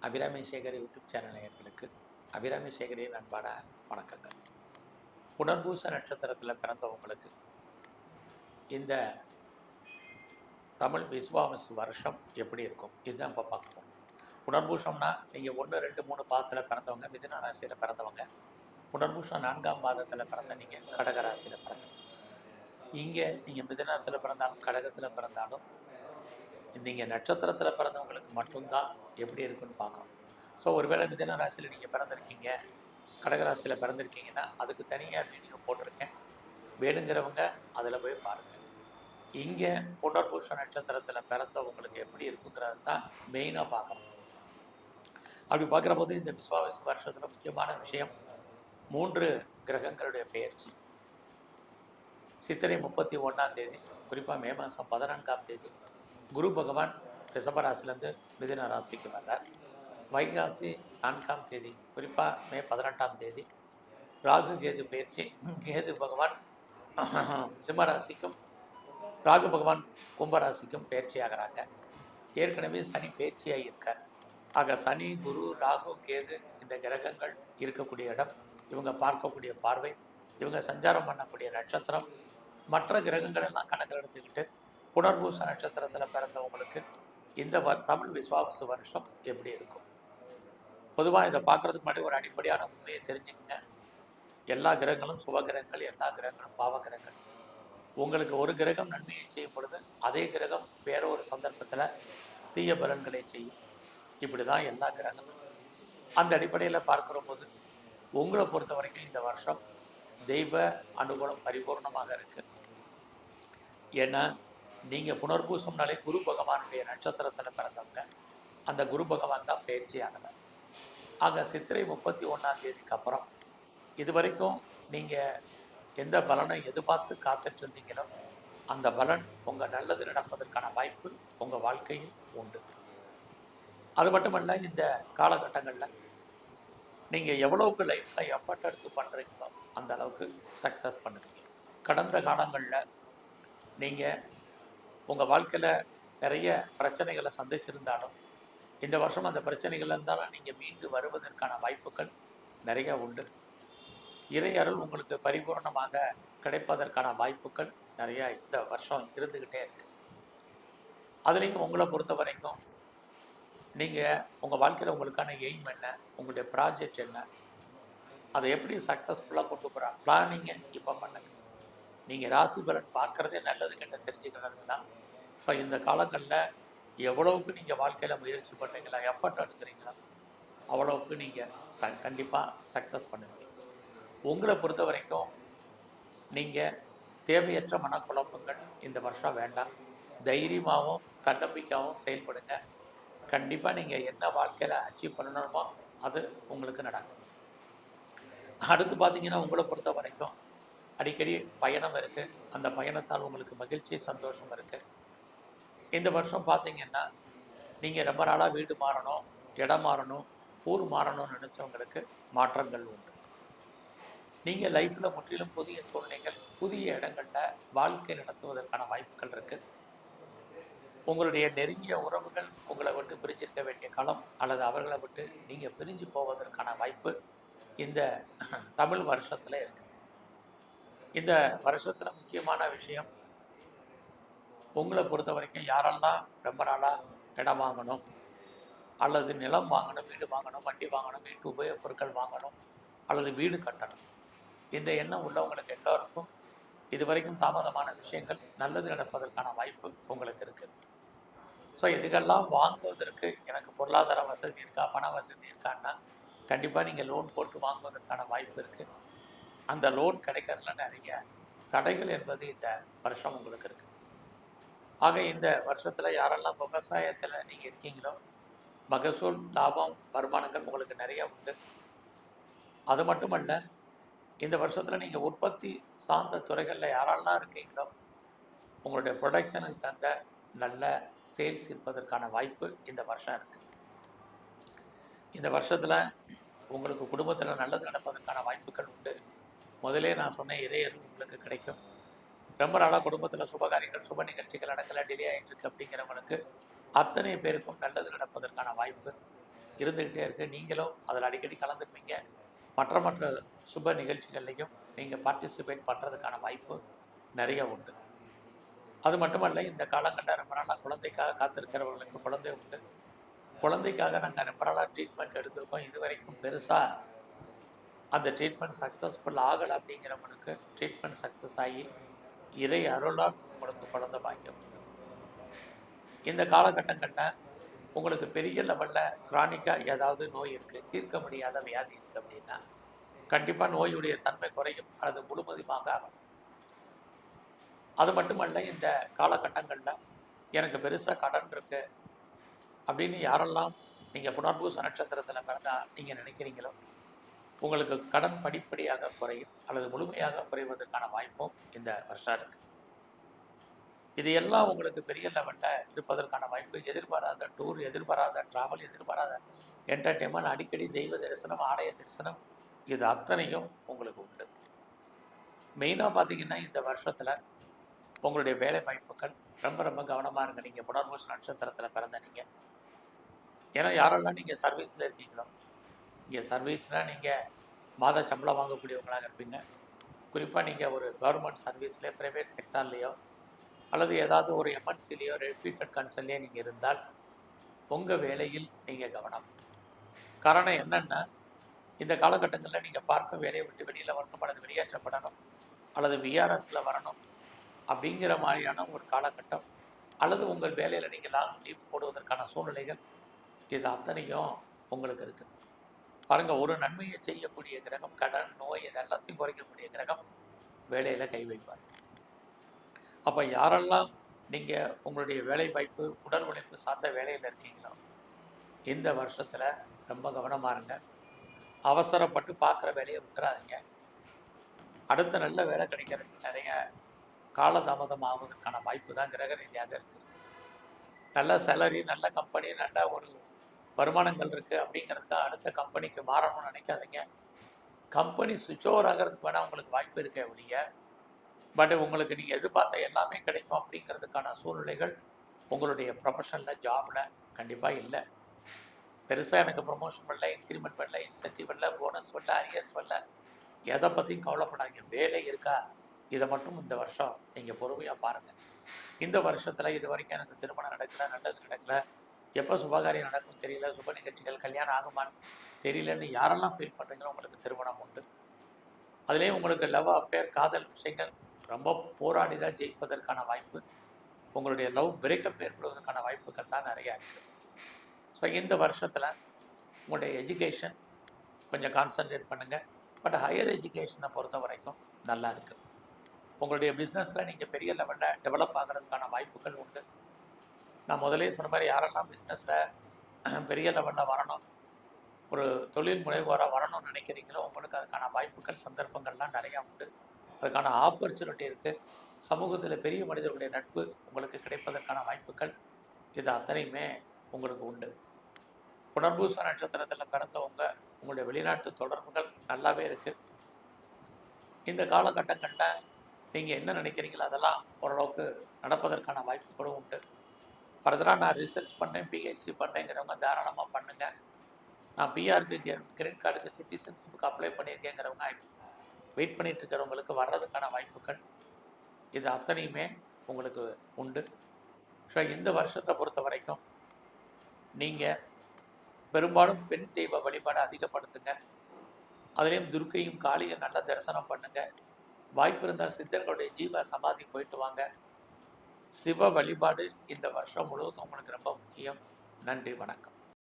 Abirami Sekar YouTube channel நேயர்களுக்கு அபிராமி சேகரின் அன்பான வணக்கங்கள். புனர்பூச நட்சத்திரத்தில் பிறந்தவங்களுக்கு இந்த தமிழ் விஸ்வாவசு வருஷம் எப்படி இருக்கும் இதுதான் இப்போ பார்க்கணும். புனர்பூசம்னா நீங்கள் 1, 2, 3 பாதத்தில் பிறந்தவங்க, மிதுன ராசியில் பிறந்தவங்க, புனர்பூசம் 4ஆம் பாதத்தில் பிறந்த நீங்கள் கடக ராசியில் பிறந்தவங்க. இங்கே நீங்கள் மிதுனத்தில் பிறந்தாலும் கடகத்தில் பிறந்தாலும் நீங்கள் நட்சத்திரத்தில் பிறந்தவங்களுக்கு மட்டும்தான் எப்படி இருக்குன்னு பார்க்கணும். ஸோ ஒருவேளை மிதுன ராசியில் நீங்கள் பிறந்திருக்கீங்க, கடகராசியில் பிறந்திருக்கீங்கன்னா அதுக்கு தனியாக வீடியோ போட்டிருக்கேன், வேணுங்கிறவங்க அதில் போய் பாருங்கள். இங்கே புனர்பூச நட்சத்திரத்தில் பிறந்தவங்களுக்கு எப்படி இருக்குங்கிறது தான் மெயினாக பார்க்கணும். அப்படி பார்க்குற போது இந்த விஸ்வாவசு வருஷத்தில் முக்கியமான விஷயம் 3 கிரகங்களுடைய பெயர்ச்சி. சித்திரை 31ஆம் தேதி, குறிப்பாக மே மாதம் 14ஆம் தேதி குரு பகவான் ரிஷபராசிலேருந்து மிதுன ராசிக்கு வர்றார். வைகாசி 4ஆம் தேதி, குறிப்பாக மே 18ஆம் தேதி ராகு கேது பயிற்சி. கேது பகவான் சிம்மராசிக்கும் ராகு பகவான் கும்பராசிக்கும் பயிற்சி ஆகிறாங்க. ஏற்கனவே சனி பயிற்சியாக இருக்கார். ஆக சனி, குரு, ராகு, கேது இந்த கிரகங்கள் இருக்கக்கூடிய இடம், இவங்க பார்க்கக்கூடிய பார்வை, இவங்க சஞ்சாரம் பண்ணக்கூடிய நட்சத்திரம், மற்ற கிரகங்கள் எல்லாம் கணக்கில் எடுத்துக்கிட்டு புனர்பூச நட்சத்திரத்தில் பிறந்தவங்களுக்கு இந்த தமிழ் விஸ்வாவசு வருஷம் எப்படி இருக்கும். பொதுவாக இதை பார்க்குறதுக்கு முன்னாடி ஒரு அடிப்படையான உண்மையை தெரிஞ்சுக்கங்க. எல்லா கிரகங்களும் சுப கிரகங்கள், எல்லா கிரகங்களும் பாவ கிரகங்கள். உங்களுக்கு ஒரு கிரகம் நன்மையை செய்யும் பொழுது அதே கிரகம் வேற ஒரு சந்தர்ப்பத்தில் தீய பலன்களை செய்யும். இப்படி தான் எல்லா கிரகங்களும். அந்த அடிப்படையில் பார்க்குற போது உங்களை பொறுத்த வரைக்கும் இந்த வருஷம் தெய்வ அனுகூலம் பரிபூர்ணமாக இருக்குது. ஏன்னா நீங்கள் புனர்பூசம்னாலே குரு பகவானுடைய நட்சத்திரத்தில் பிறந்தவங்க. அந்த குரு பகவான் தான் பயிற்சி ஆகலை. ஆக சித்திரை 31ஆம் தேதிக்கு அப்புறம் இது வரைக்கும் நீங்கள் எந்த பலனை எதிர்பார்த்து காத்துட்டு இருந்தீங்களோ அந்த பலன் உங்கள் நல்லது நடப்பதற்கான வாய்ப்பு உங்கள் வாழ்க்கையில் உண்டு. அது மட்டுமல்ல, இந்த காலகட்டங்களில் நீங்கள் எவ்வளவுக்கு லைஃப்பில் எஃபர்ட் எடுத்து பண்ணுறீங்களோ அந்த அளவுக்கு சக்ஸஸ் பண்ணுவீங்க. கடந்த காலங்களில் நீங்கள் உங்கள் வாழ்க்கையில் நிறைய பிரச்சனைகளை சந்திச்சிருந்தாலும் இந்த வருஷம் அந்த பிரச்சனைகள் இருந்தாலும் நீங்கள் மீண்டு வருவதற்கான வாய்ப்புகள் நிறைய உண்டு. இறை அருள் உங்களுக்கு பரிபூர்ணமாக கிடைப்பதற்கான வாய்ப்புகள் நிறைய இந்த வருஷம் இருந்துக்கிட்டே இருக்கு. அதுலேயும் உங்களை பொறுத்த வரைக்கும் நீங்கள் உங்கள் வாழ்க்கையில் உங்களுக்கான எய்ம் என்ன, உங்களுடைய ப்ராஜெக்ட் என்ன, அதை எப்படி சக்ஸஸ்ஃபுல்லாக கொண்டு போகிற பிளானிங்கை இப்போ பண்ணுங்க. நீங்கள் ராசி பலன் பார்க்குறதே நல்லது கெட்ட தெரிஞ்சுக்கிறது தான். ஸோ இந்த காலங்களில் எவ்வளவுக்கு நீங்கள் வாழ்க்கையில் முயற்சி பண்ணுறீங்களா, எஃபர்ட் எடுக்கிறீங்களா, அவ்வளவுக்கு நீங்கள் கண்டிப்பாக சக்ஸஸ் பண்ணுவீங்க. உங்களை பொறுத்த வரைக்கும் நீங்கள் தேவையற்ற மனக்குழப்பங்கள் இந்த வருஷம் வேண்டாம். தைரியமாகவும் தன்னம்பிக்கையாகவும் செயல்படுங்க. கண்டிப்பாக நீங்கள் என்ன வாழ்க்கையில் அச்சீவ் பண்ணணுமோ அது உங்களுக்கு நடக்கும். அடுத்து பார்த்தீங்கன்னா உங்களை பொறுத்த வரைக்கும் அடிக்கடி பயணம் இருக்குது. அந்த பயணத்தால் உங்களுக்கு மகிழ்ச்சி சந்தோஷம் இருக்குது. இந்த வருஷம் பார்த்தீங்கன்னா நீங்கள் ரொம்ப நாளாக வீடு மாறணும், இடம் மாறணும், ஊர் மாறணும்னு நினச்சவங்களுக்கு மாற்றங்கள் உண்டு. நீங்கள் லைஃப்பில் முற்றிலும் புதிய சூழ்நிலைகள், புதிய இடங்களில் வாழ்க்கை நடத்துவதற்கான வாய்ப்புகள் இருக்குது. உங்களுடைய நெருங்கிய உறவுகள் உங்களை விட்டு பிரிஞ்சிருக்க வேண்டிய காலம் அல்லது அவர்களை விட்டு நீங்கள் பிரிஞ்சு போவதற்கான வாய்ப்பு இந்த தமிழ் வருஷத்தில் இருக்குது. இந்த வருஷத்தில் முக்கியமான விஷயம், உங்களை பொறுத்த வரைக்கும் யாரெல்லாம் ரொம்ப நாளாக இடம் வாங்கணும் அல்லது நிலம் வாங்கணும், வீடு வாங்கணும், வண்டி வாங்கணும், வீட்டு உபயோகப் பொருட்கள் வாங்கணும் அல்லது வீடு கட்டணும், இந்த எண்ணம் உள்ளவங்களுக்கு எல்லோருக்கும் இது வரைக்கும் தாமதமான விஷயங்கள் நல்லது நடப்பதற்கான வாய்ப்பு உங்களுக்கு இருக்குது. ஸோ இதுக்கெல்லாம் வாங்குவதற்கு எனக்கு பொருளாதார வசதி இருக்கா, பண வசதி இருக்கான்னா கண்டிப்பாக நீங்கள் லோன் போட்டு வாங்குவதற்கான வாய்ப்பு இருக்குது. அந்த லோன் கிடைக்கிறதுல நிறைய தடைகள் என்பது இந்த வருஷம் உங்களுக்கு இருக்குது. ஆக இந்த வருஷத்தில் யாரெல்லாம் விவசாயத்தில் நீங்கள் இருக்கீங்களோ மகசூல், லாபம், வருமானங்கள் உங்களுக்கு நிறைய உண்டு. அது மட்டுமல்ல, இந்த வருஷத்தில் நீங்கள் உற்பத்தி சார்ந்த துறைகளில் யாரெல்லாம் இருக்கீங்களோ உங்களுடைய ப்ரொடக்ஷனுக்கு தந்த நல்ல சேல்ஸ் இருப்பதற்கான வாய்ப்பு இந்த வருஷம் இருக்குது. இந்த வருஷத்தில் உங்களுக்கு குடும்பத்தில் நல்லது நடப்பதற்கான வாய்ப்புகள் உண்டு. முதலே நான் சொன்ன இறையர்கள் உங்களுக்கு கிடைக்கும். ரொம்ப நாளாக குடும்பத்தில் சுபகாரியங்கள், சுப நிகழ்ச்சிகள் நடக்கலை, டிலே ஆகிட்டு இருக்கு அப்படிங்கிறவங்களுக்கு அத்தனை பேருக்கும் நல்லது நடப்பதற்கான வாய்ப்பு இருந்துக்கிட்டே இருக்குது. நீங்களும் அதில் அடிக்கடி கலந்துக்குவீங்க. மற்ற சுப நிகழ்ச்சிகள்லையும் நீங்கள் பார்ட்டிசிபேட் பண்ணுறதுக்கான வாய்ப்பு நிறைய உண்டு. அது மட்டுமல்ல, இந்த காலகட்டம் ரொம்ப நாளாக குழந்தைக்காக காத்திருக்கிறவர்களுக்கு குழந்தை உண்டு. குழந்தைக்காக நாங்கள் ரொம்ப நாளாக ட்ரீட்மெண்ட் எடுத்திருக்கோம். இது வரைக்கும் பெருசாக அந்த ட்ரீட்மெண்ட் சக்ஸஸ்ஃபுல் ஆகலை அப்படிங்கிறவங்களுக்கு ட்ரீட்மெண்ட் சக்ஸஸ் ஆகி இறை அருளால் உங்களுக்கு குழந்தை பாக்கியம் உண்டு. இந்த காலகட்டங்களில் உங்களுக்கு பெரிய லெவலில் க்ரானிக்காக ஏதாவது நோய் இருக்குது, தீர்க்க முடியாத வியாதி இருக்குது அப்படின்னா கண்டிப்பாக நோயுடைய தன்மை குறையும் அல்லது முழுவதுமாக ஆகும். அது மட்டுமல்ல, இந்த காலகட்டங்களில் எனக்கு பெருசாக கடன் இருக்குது அப்படின்னு யாரெல்லாம் நீங்கள் புனர்பூச நட்சத்திரத்தில் பிறந்தால் நீங்கள் நினைக்கிறீங்களோ உங்களுக்கு கடன் படிப்படியாக குறையும் அல்லது முழுமையாக குறைவதற்கான வாய்ப்பும் இந்த வருஷம் இருக்குது. இது எல்லாம் உங்களுக்கு பெரிய லெவலில் இருப்பதற்கான வாய்ப்பு. எதிர்பாராத டூர், எதிர்பாராத ட்ராவல், எதிர்பாராத என்டர்டெயின்மெண்ட், அடிக்கடி தெய்வ தரிசனம், ஆலய தரிசனம், இது அத்தனையும் உங்களுக்கு உண்டு. மெயினாக பார்த்தீங்கன்னா இந்த வருஷத்தில் உங்களுடைய வேலை வாய்ப்புகள் ரொம்ப ரொம்ப கவனமாக இருங்க. நீங்கள் புனர்பூச நட்சத்திரத்தில் பிறந்த நீங்கள், ஏன்னா யாரெல்லாம் நீங்கள் சர்வீஸில் இருக்கீங்களோ, இங்கே சர்வீஸ்னால் நீங்கள் மாத சம்பளம் வாங்கக்கூடியவங்களாக இருப்பீங்க. குறிப்பாக நீங்கள் ஒரு கவர்மெண்ட் சர்வீஸ்லேயோ ப்ரைவேட் செக்டார்லேயோ அல்லது ஏதாவது ஒரு எம்என்சிலேயோ ரெப்யூட்டட் கன்சல்லையோ நீங்கள் இருந்தால் உங்கள் வேலையில் நீங்கள் கவனம். காரணம் என்னென்னா, இந்த காலகட்டங்களில் நீங்கள் பார்க்க வேலையை விட்டு வெளியில் வரணும் அல்லது வெளியேற்றப்படணும் அல்லது விஆர்எஸில் வரணும் அப்படிங்கிற மாதிரியான ஒரு காலகட்டம், அல்லது உங்கள் வேலையில் நீங்கள் லாங் லீவ் போடுவதற்கான சூழ்நிலைகள், இது அத்தனையும் உங்களுக்கு இருக்குது. பாருங்கள், ஒரு நன்மையை செய்யக்கூடிய கிரகம், கடன், நோய், இது எல்லாத்தையும் குறைக்கக்கூடிய கிரகம் வேலையில் கை வைப்பார். அப்போ யாரெல்லாம் நீங்கள் உங்களுடைய வேலை வாய்ப்பு, உடல் உழைப்பு சார்ந்த வேலையில் இருக்கீங்களோ இந்த வருஷத்தில் ரொம்ப கவனமாக இருங்க. அவசரப்பட்டு பார்க்குற வேலையை விட்டுறாதீங்க. அடுத்த நல்ல வேலை கிடைக்கிறதுக்கு நிறைய காலதாமதம் ஆகுவதற்கான வாய்ப்பு தான் கிரக ரீதியாக இருக்குது. நல்ல சேலரி, நல்ல கம்பெனி, நல்ல ஒரு வருமானங்கள் இருக்குது அப்படிங்கிறதுக்காக அடுத்த கம்பெனிக்கு மாறணும்னு நினைக்காதீங்க. கம்பெனி சுவிட்ச் ஓவர் ஆகிறதுக்கு வேணால் உங்களுக்கு வாய்ப்பு இருக்க ஒழிய, பட் உங்களுக்கு நீங்கள் எதிர்பார்த்த எல்லாமே கிடைக்கும் அப்படிங்கிறதுக்கான சூழ்நிலைகள் உங்களுடைய ப்ரொஃபஷனில், ஜாபில் கண்டிப்பாக இல்லை. பெருசாக எனக்கு ப்ரொமோஷன் வரல, இன்க்ரிமெண்ட் வரல, இன்சென்டிவ் வரல, போனஸ் வரல, அரியர்ஸ் வரல, எதை பற்றியும் கவலைப்படாதீங்க. வேலை இருக்கா, இதை மட்டும் இந்த வருஷம் நீங்கள் பொறுமையாக பாருங்கள். இந்த வருஷத்தில் இது வரைக்கும் எனக்கு திருமணம் நடக்கலை, நல்லது நடக்கலை, எப்போ சுபகாரியம் நடக்கும் தெரியல, சுப நிகழ்ச்சிகள், கல்யாணம் ஆகுமான்னு தெரியலன்னு யாரெல்லாம் ஃபீல் பண்ணுறீங்களோ உங்களுக்கு திருமணம் உண்டு. அதுலேயும் உங்களுக்கு லவ் அஃபேர், காதல் விஷயங்கள் ரொம்ப போராடி தான் ஜெயிப்பதற்கான வாய்ப்பு, உங்களுடைய லவ் பிரேக்கப் ஏற்படுவதற்கான வாய்ப்புகள் தான் நிறையா இருக்குது. ஸோ இந்த வருஷத்தில் உங்களுடைய எஜுகேஷன் கொஞ்சம் கான்சன்ட்ரேட் பண்ணுங்கள். பட் ஹையர் எஜுகேஷனை பொறுத்த வரைக்கும் நல்லா இருக்குது. உங்களுடைய பிஸ்னஸில் நீங்கள் பெரிய லெவலில் டெவலப் ஆகிறதுக்கான வாய்ப்புகள் உண்டு. நான் முதலே சொன்ன மாதிரி யாரெல்லாம் பிஸ்னஸில் பெரிய லெவலில் வரணும், ஒரு தொழில் முனைவோராக வரணும்னு நினைக்கிறீங்களோ உங்களுக்கு அதுக்கான வாய்ப்புகள், சந்தர்ப்பங்கள்லாம் நிறையா உண்டு. அதுக்கான ஆப்பர்ச்சுனிட்டி இருக்குது. சமூகத்தில் பெரிய மனிதர்களுடைய நட்பு உங்களுக்கு கிடைப்பதற்கான வாய்ப்புகள், இது அத்தனையுமே உங்களுக்கு உண்டு. புனர்பூச நட்சத்திரத்தில் பிறந்தவங்க உங்களுடைய வெளிநாட்டு தொடர்புகள் நல்லாவே இருக்குது. இந்த காலகட்டங்களில் நீங்கள் என்ன நினைக்கிறீங்களோ அதெல்லாம் ஓரளவுக்கு நடப்பதற்கான வாய்ப்புகளும் உண்டு. ஃபர்தராக நான் ரிசர்ச் பண்ணேன், பிஹெச்டி பண்ணேங்கிறவங்க தாராளமாக பண்ணுங்கள். நான் பிஆருக்கு, கிரீன் கார்டுக்கு, சிட்டிசன்ஷிப்புக்கு அப்ளை பண்ணியிருக்கேங்கிறவங்க, வெயிட் பண்ணிட்டு இருக்கிறவங்களுக்கு வர்றதுக்கான வாய்ப்புகள், இது அத்தனையுமே உங்களுக்கு உண்டு. ஸோ இந்த வருஷத்தை பொறுத்த வரைக்கும் நீங்கள் பெரும்பாலும் பெண் தெய்வ வழிபாடு அதிகப்படுத்துங்க. அதுலேயும் துர்க்கையும் காளியும் நல்லா தரிசனம் பண்ணுங்கள். வாய்ப்பு இருந்தால் சித்தர்களுடைய ஜீவ சமாதி போயிட்டு வாங்க. சிவ வழிபாடு இந்த வருஷம் முழுவதும் உங்களுக்கு ரொம்ப முக்கியம். நன்றி, வணக்கம்.